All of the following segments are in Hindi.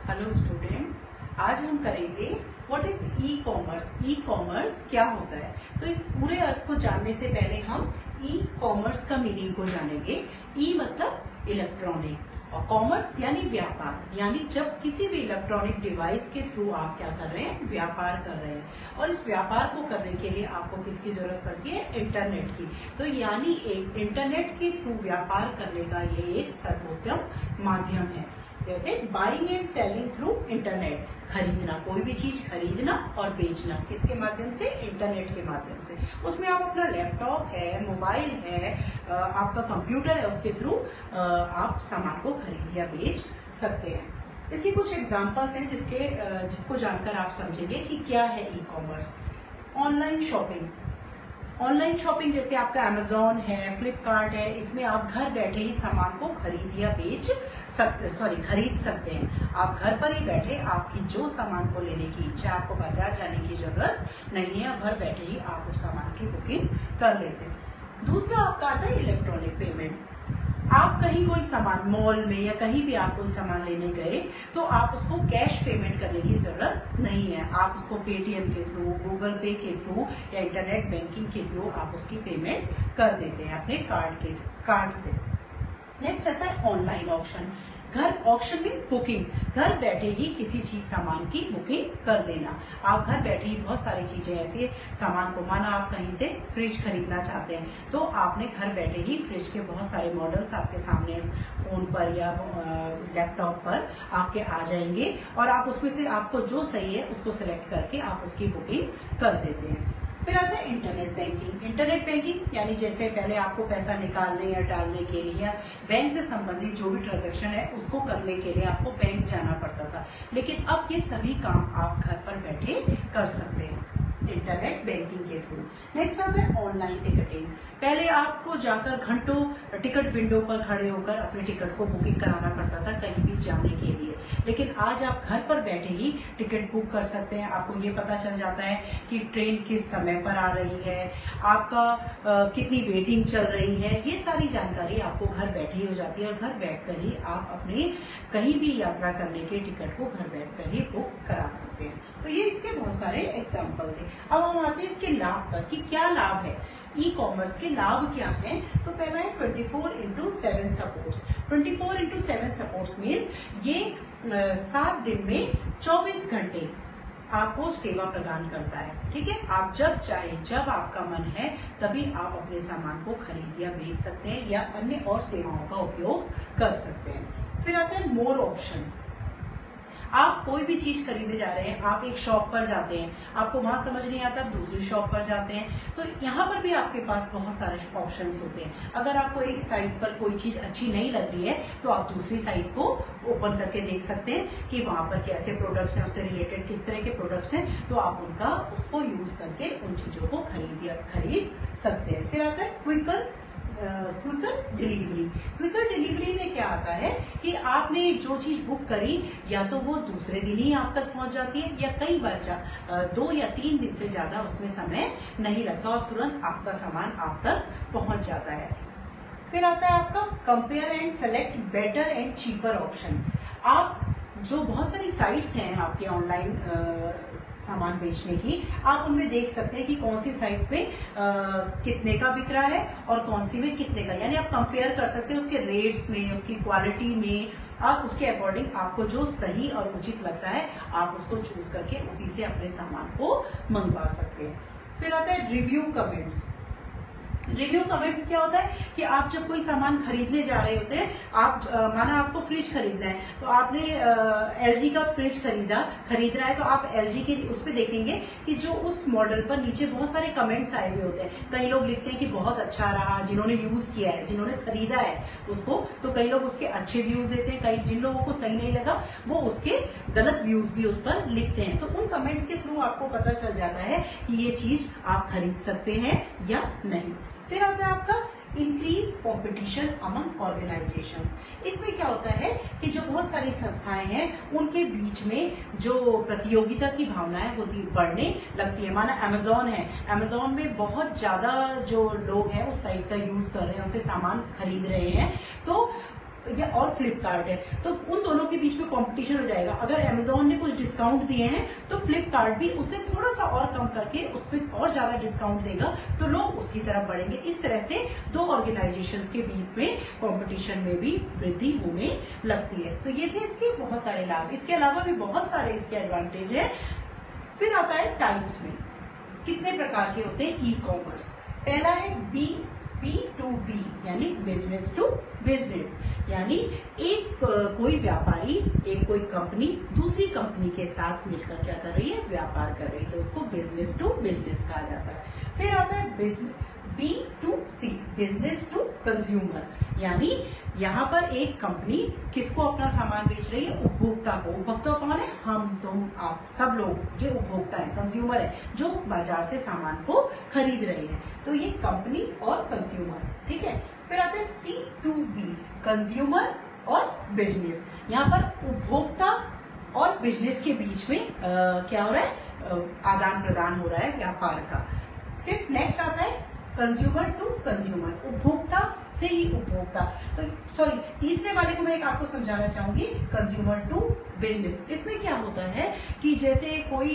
हेलो स्टूडेंट्स, आज हम करेंगे what is e commerce. E commerce क्या होता है। तो इस पूरे अर्थ को जानने से पहले हम ई कॉमर्स का मीनिंग को जानेंगे। ई मतलब इलेक्ट्रॉनिक और कॉमर्स यानी व्यापार, यानी जब किसी भी इलेक्ट्रॉनिक डिवाइस के थ्रू आप क्या कर रहे हैं, व्यापार कर रहे हैं। और इस व्यापार को करने के लिए आपको किसकी जरूरत पड़ती है, इंटरनेट की। तो यानी एक इंटरनेट के थ्रू व्यापार करने का ये एक सर्वोत्तम माध्यम है। जैसे buying and selling through internet, खरीदना, कोई भी चीज खरीदना और बेचना किसके माध्यम से, इंटरनेट के माध्यम से। उसमें आप अपना लैपटॉप है, मोबाइल है, आपका कंप्यूटर है, उसके थ्रू आप सामान को खरीद या बेच सकते हैं। इसकी कुछ एग्जांपल्स हैं जिसको जानकर आप समझेंगे कि क्या है e commerce. Online shopping, online shopping जैसे आपका अमेजोन है, फ्लिपकार्ट है, इसमें आप घर बैठे ही सामान को खरीद या खरीद सकते हैं। आप घर पर ही बैठे आपकी जो सामान को लेने की इच्छा, आपको बाजार जाने की जरूरत नहीं है, घर बैठे ही आप उस सामान की बुकिंग कर लेते हैं। दूसरा आपका आता है इलेक्ट्रॉनिक पेमेंट। आप कहीं कोई सामान मॉल में या कहीं भी आप कोई सामान लेने गए तो आप उसको कैश पेमेंट करने की जरूरत नहीं है। आप उसको पेटीएम के थ्रू, गूगल पे के थ्रू या इंटरनेट बैंकिंग के थ्रू आप उसकी पेमेंट कर देते हैं अपने कार्ड से। नेक्स्ट आता है online auction. Auction means booking, घर बैठे ही किसी चीज सामान की बुकिंग कर देना। आप घर बैठे ही बहुत सारी चीजें ऐसे सामान को, माना आप कहीं से फ्रिज खरीदना चाहते हैं तो आपने घर बैठे ही फ्रिज के बहुत सारे मॉडल्स आपके सामने फोन पर या लैपटॉप पर आपके आ जाएंगे और आप उसमें से आपको जो सही है उसको सिलेक्ट करके आप उसकी बुकिंग कर देते हैं। फिर आता है इंटरनेट बैंकिंग। इंटरनेट बैंकिंग यानी जैसे पहले आपको पैसा निकालने या डालने के लिए या बैंक से संबंधित जो भी ट्रांजैक्शन है उसको करने के लिए आपको बैंक जाना पड़ता था, लेकिन अब ये सभी काम आप घर पर बैठे कर सकते हैं इंटरनेट बैंकिंग के थ्रू। नेक्स्ट आता है ऑनलाइन टिकटिंग। पहले आपको जाकर घंटों टिकट विंडो पर खड़े होकर अपने टिकट को बुकिंग कराना पड़ता था कहीं भी जाने के लिए, लेकिन आज आप घर पर बैठे ही टिकट बुक कर सकते हैं। आपको ये पता चल जाता है कि ट्रेन किस समय पर आ रही है, आपका कितनी वेटिंग चल रही है, ये सारी जानकारी आपको घर बैठे ही हो जाती है और घर बैठकर ही आप अपने कहीं भी यात्रा करने के टिकट को घर बैठकर ही बुक करा सकते हैं। तो ये इसके बहुत सारे एग्जाम्पल थे। अब हम आते हैं इसके लाभ पर कि क्या लाभ है, ई कॉमर्स के लाभ क्या हैं। तो पहला है 24/7 सपोर्ट्स। 24/7 सपोर्ट्स मीन्स ये 7 दिन में 24 घंटे आपको सेवा प्रदान करता है। ठीक है, आप जब चाहे, जब आपका मन है तभी आप अपने सामान को खरीद या बेच सकते हैं या अन्य और सेवाओं का उपयोग कर सकते हैं। फिर आता है मोर ऑप्शंस। आप कोई भी चीज खरीदने जा रहे हैं, आप एक शॉप पर जाते हैं, आपको वहां समझ नहीं आता, आप दूसरी शॉप पर जाते हैं, तो यहाँ पर भी आपके पास बहुत सारे ऑप्शंस होते हैं। अगर आपको एक साइट पर कोई चीज अच्छी नहीं लग रही है तो आप दूसरी साइट को ओपन करके देख सकते हैं कि वहां पर कैसे प्रोडक्ट्स हैं, उससे रिलेटेड किस तरह के प्रोडक्ट्स हैं, तो आप उसको यूज करके उन चीजों को खरीद सकते हैं। फिर आता है क्विकर डिलीवरी। क्विकर डिलीवरी में क्या आता है कि आपने जो चीज बुक करी या तो वो दूसरे दिन ही आप तक पहुंच जाती है या कई बार 2 या 3 दिन से ज्यादा उसमें समय नहीं लगता और तुरंत आपका सामान आप तक पहुंच जाता है। फिर आता है आपका compare and select better and cheaper option. आप जो बहुत सारी साइट्स हैं आपके ऑनलाइन सामान बेचने की, आप उनमें देख सकते हैं कि कौन सी साइट पे कितने का बिक रहा है और कौन सी में कितने का, यानी आप कंपेयर कर सकते हैं उसके रेट्स में, उसकी क्वालिटी में। आप उसके अकॉर्डिंग आपको जो सही और उचित लगता है आप उसको चूज करके उसी से अपने सामान को मंगवा सकते हैं। फिर आता है रिव्यू कमेंट्स। रिव्यू कमेंट्स क्या होता है कि आप जब कोई सामान खरीदने जा रहे होते हैं, आप माना आपको फ्रिज खरीदना है तो आपने एलजी का फ्रिज खरीदना है तो आप एलजी के उस पे देखेंगे कि जो उस मॉडल पर नीचे बहुत सारे कमेंट्स आए हुए होते हैं। कई लोग लिखते हैं कि बहुत अच्छा रहा, जिन्होंने यूज किया है, जिन्होंने खरीदा है उसको, तो कई लोग उसके अच्छे व्यूज देते हैं, कई जिन लोगों को सही नहीं लगा वो उसके गलत व्यूज भी उस पर लिखते हैं। तो उन कमेंट्स के थ्रू आपको पता चल जाता है कि ये चीज आप खरीद सकते हैं या नहीं। फिर आता है आपका इंक्रीज कंपटीशन अमंग ऑर्गेनाइजेशंस। इसमें क्या होता है कि जो बहुत सारी संस्थाएं हैं उनके बीच में जो प्रतियोगिता की भावना है वो बढ़ने लगती है। माना अमेजोन है, अमेजोन में बहुत ज्यादा जो लोग हैं उस साइट का यूज कर रहे हैं, उनसे सामान खरीद रहे हैं, तो या और फ्लिपकार्ट है, तो उन दोनों के बीच में कंपटीशन हो जाएगा। अगर अमेजोन ने कुछ डिस्काउंट दिए हैं तो फ्लिपकार्ट भी उससे थोड़ा सा और कम करके उस पर और ज्यादा डिस्काउंट देगा, तो लोग उसकी तरफ बढ़ेंगे। इस तरह से दो ऑर्गेनाइजेशंस के बीच में कंपटीशन में भी वृद्धि होने लगती है। तो ये थे इसके बहुत सारे लाभ। इसके अलावा भी बहुत सारे इसके एडवांटेज है। फिर आता है टाइप्स में, कितने प्रकार के होते हैं ई कॉमर्स। पहला है B2B यानी बिजनेस टू बिजनेस, यानी एक कोई व्यापारी, एक कोई कंपनी दूसरी कंपनी के साथ मिलकर क्या कर रही है, व्यापार कर रही है, तो उसको बिजनेस टू बिजनेस कहा जाता है। फिर आता है B2C बिजनेस टू कंज्यूमर, यानी यहाँ पर एक कंपनी किसको अपना सामान बेच रही है, उपभोक्ता को। उपभोक्ता कौन है, हम तुम आप सब लोग, ये उपभोक्ता है, कंज्यूमर है, जो बाजार से सामान को खरीद रहे हैं। तो ये कंपनी और कंज्यूमर, ठीक है। फिर आता है C2B कंज्यूमर और बिजनेस, यहाँ पर उपभोक्ता और बिजनेस के बीच में क्या हो रहा है, आदान प्रदान हो रहा है व्यापार का। फिर नेक्स्ट आता है कंज्यूमर टू कंज्यूमर, उपभोक्ता से ही उपभोक्ता। तो सॉरी, तीसरे वाले को मैं एक आपको समझाना चाहूंगी, कंज्यूमर टू बिजनेस। इसमें क्या होता है कि जैसे कोई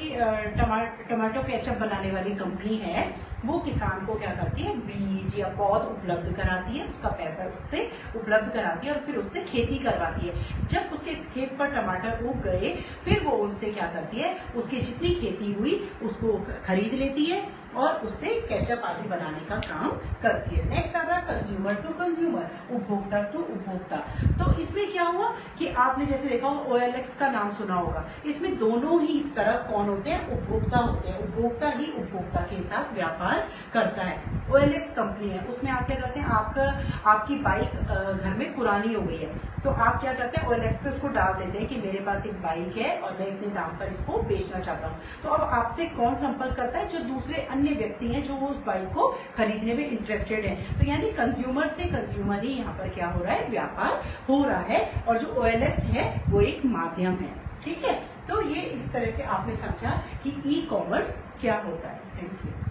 टमाटो केचप बनाने वाली कंपनी है, वो किसान को क्या करती है, बीज या पौध उपलब्ध कराती है, उसका पैसा उससे उपलब्ध कराती है और फिर उससे खेती करवाती है। जब उसके खेत पर टमाटर उग गए, फिर वो उनसे क्या करती है, उसकी जितनी खेती हुई उसको खरीद लेती है और उससे केचप आदि बनाने का काम करती है। नेक्स्ट आता है कंज्यूमर टू कंज्यूमर, उपभोक्ता टू उपभोक्ता। तो इसमें क्या हुआ कि आपने जैसे देखा होगा OLX का नाम सुना होगा, इसमें दोनों ही तरफ कौन होते हैं, उपभोक्ता होते हैं। उपभोक्ता ही उपभोक्ता के साथ व्यापार करता है। OLX कंपनी है, उसमें आप क्या करते हैं, आपकी बाइक घर में पुरानी हो गई है, तो आप क्या करते हैं, OLX पे उसको डाल देते हैं कि मेरे पास एक बाइक है और मैं इतने दाम पर इसको बेचना चाहता हूँ। तो अब आपसे कौन संपर्क करता है, जो दूसरे अन्य व्यक्ति हैं जो उस बाइक को खरीदने में इंटरेस्टेड है। तो यानी कंज्यूमर से कंज्यूमर ही यहाँ पर क्या हो रहा है, व्यापार हो रहा है, और जो OLX है वो एक माध्यम है, ठीक है। तो ये इस तरह से आपने समझा कि ई कॉमर्स क्या होता है। Thank you.